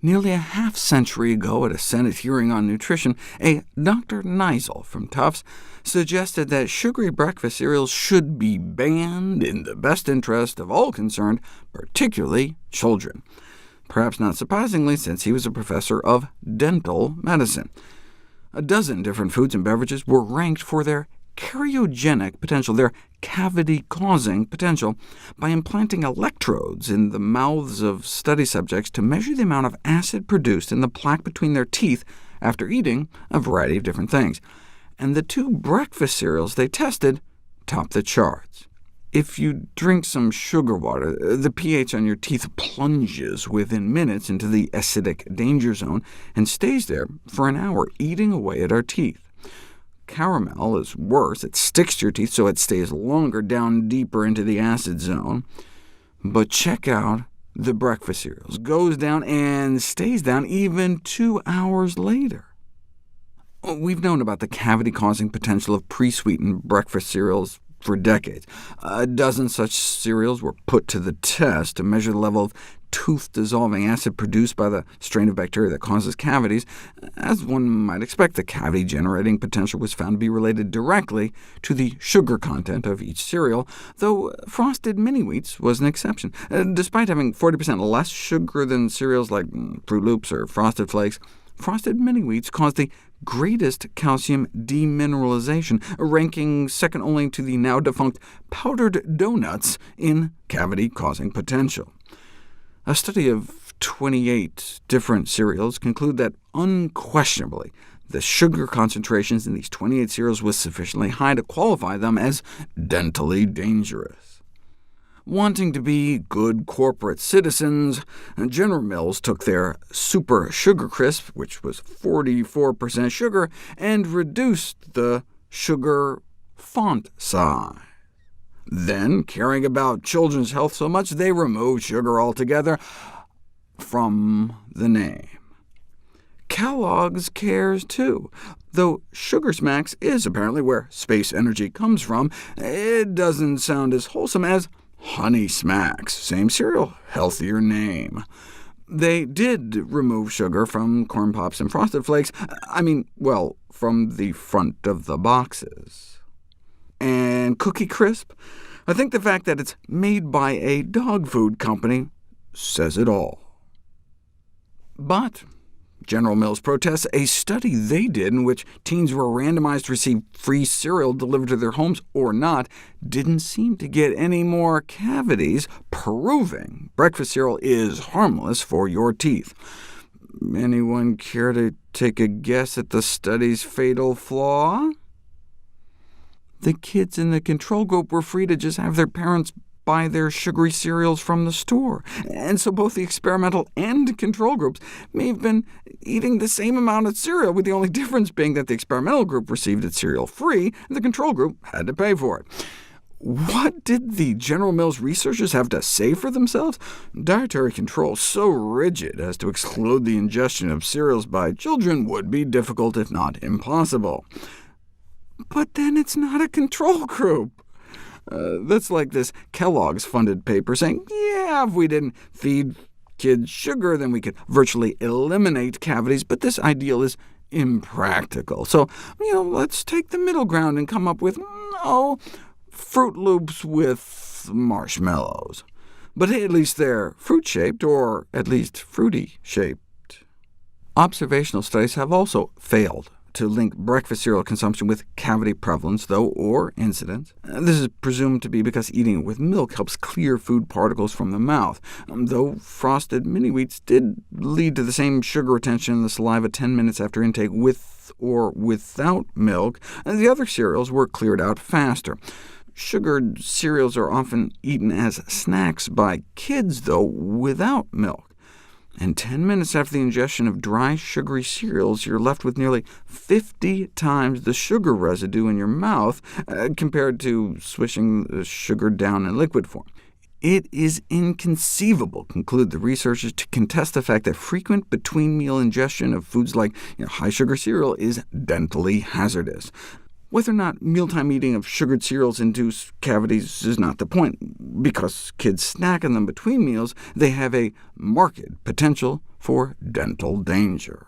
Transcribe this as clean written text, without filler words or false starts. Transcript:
Nearly a half-century ago, at a Senate hearing on nutrition, a Dr. Nizel from Tufts suggested that sugary breakfast cereals should be banned in the best interest of all concerned, particularly children. Perhaps not surprisingly, since he was a professor of dental medicine. A dozen different foods and beverages were ranked for their cariogenic potential, their cavity-causing potential, by implanting electrodes in the mouths of study subjects to measure the amount of acid produced in the plaque between their teeth after eating a variety of different things. And the two breakfast cereals they tested topped the charts. If you drink some sugar water, the pH on your teeth plunges within minutes into the acidic danger zone and stays there for an hour, eating away at our teeth. Caramel is worse. It sticks to your teeth, so it stays longer down deeper into the acid zone. But check out the breakfast cereals. Goes down and stays down even 2 hours later. We've known about the cavity-causing potential of pre-sweetened breakfast cereals for decades. A dozen such cereals were put to the test to measure the level of tooth-dissolving acid produced by the strain of bacteria that causes cavities. As one might expect, the cavity-generating potential was found to be related directly to the sugar content of each cereal, though Frosted Mini-Wheats was an exception. Despite having 40% less sugar than cereals like Fruit Loops or Frosted Flakes, Frosted Mini-Wheats caused the greatest calcium demineralization, ranking second only to the now-defunct powdered donuts in cavity-causing potential. A study of 28 different cereals conclude that unquestionably the sugar concentrations in these 28 cereals was sufficiently high to qualify them as dentally dangerous. Wanting to be good corporate citizens, General Mills took their Super Sugar Crisp, which was 44% sugar, and reduced the sugar font size. Then, caring about children's health so much, they removed sugar altogether from the name. Kellogg's cares too. Though Sugar Smacks is apparently where space energy comes from, it doesn't sound as wholesome as Honey Smacks. Same cereal, healthier name. They did remove sugar from Corn Pops and Frosted Flakes. From the front of the boxes. And Cookie Crisp? I think the fact that it's made by a dog food company says it all. But General Mills protests a study they did in which teens were randomized to receive free cereal delivered to their homes or not didn't seem to get any more cavities, proving breakfast cereal is harmless for your teeth. Anyone care to take a guess at the study's fatal flaw? The kids in the control group were free to just have their parents buy their sugary cereals from the store, and so both the experimental and control groups may have been eating the same amount of cereal, with the only difference being that the experimental group received its cereal free, and the control group had to pay for it. What did the General Mills researchers have to say for themselves? Dietary control so rigid as to exclude the ingestion of cereals by children would be difficult, if not impossible. But then it's not a control group. That's like this Kellogg's-funded paper saying, yeah, if we didn't feed kids sugar, then we could virtually eliminate cavities, but this ideal is impractical. So, let's take the middle ground and come up with, Fruit Loops with marshmallows. But hey, at least they're fruit-shaped, or at least fruity-shaped. Observational studies have also failed to link breakfast cereal consumption with cavity prevalence, though, or incidence. This is presumed to be because eating it with milk helps clear food particles from the mouth, though Frosted Mini-Wheats did lead to the same sugar retention in the saliva 10 minutes after intake with or without milk, and the other cereals were cleared out faster. Sugared cereals are often eaten as snacks by kids, though, without milk. And 10 minutes after the ingestion of dry, sugary cereals, you're left with nearly 50 times the sugar residue in your mouth, compared to swishing the sugar down in liquid form. It is inconceivable, conclude the researchers, to contest the fact that frequent between-meal ingestion of foods like high-sugar cereal is dentally hazardous. Whether or not mealtime eating of sugared cereals induce cavities is not the point. because kids snack on them between meals, they have a marked potential for dental danger.